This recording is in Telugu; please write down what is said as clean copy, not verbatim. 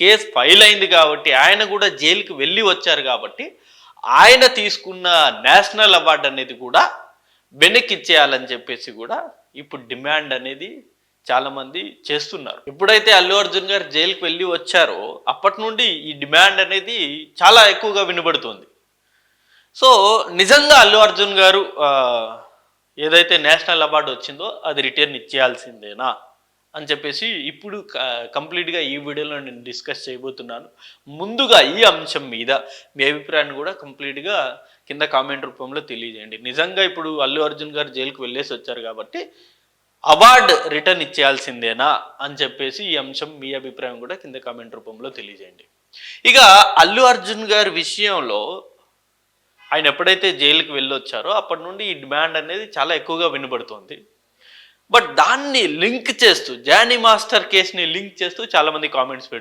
కేసు ఫైల్ అయింది కాబట్టి ఆయన కూడా జైలుకి వెళ్ళి వచ్చారు కాబట్టి ఆయన తీసుకున్న నేషనల్ అవార్డు అనేది కూడా వెనక్కి ఇచ్చేయాలని చెప్పేసి కూడా ఇప్పుడు డిమాండ్ అనేది చాలామంది చేస్తున్నారు. ఎప్పుడైతే అల్లు అర్జున్ గారు జైలుకి వెళ్ళి వచ్చారో అప్పటి నుండి ఈ డిమాండ్ అనేది చాలా ఎక్కువగా వినబడుతుంది. సో నిజంగా అల్లు అర్జున్ గారు ఏదైతే నేషనల్ అవార్డు వచ్చిందో అది రిటర్న్ ఇచ్చేయాల్సిందేనా అని చెప్పేసి ఇప్పుడు కంప్లీట్గా ఈ వీడియోలో నేను డిస్కస్ చేయబోతున్నాను. ముందుగా ఈ అంశం మీద మీ అభిప్రాయాన్ని కూడా కంప్లీట్గా కింద కామెంట్ రూపంలో తెలియజేయండి. నిజంగా ఇప్పుడు అల్లు అర్జున్ గారు జైలుకి వెళ్ళేసి వచ్చారు కాబట్టి అవార్డు రిటర్న్ ఇచ్చేయాల్సిందేనా అని చెప్పేసి ఈ అంశం మీ అభిప్రాయం కూడా కింద కామెంట్ రూపంలో తెలియజేయండి. ఇక అల్లు అర్జున్ గారి విషయంలో ఆయన ఎప్పుడైతే జైలుకి వెళ్ళొచ్చారో అప్పటి నుండి ఈ డిమాండ్ అనేది చాలా ఎక్కువగా వినబడుతుంది. బట్ దాన్ని లింక్ చేస్తూ జానీ మాస్టర్ కేసుని లింక్ చేస్తూ చాలామంది కామెంట్స్ పెడుతున్నారు.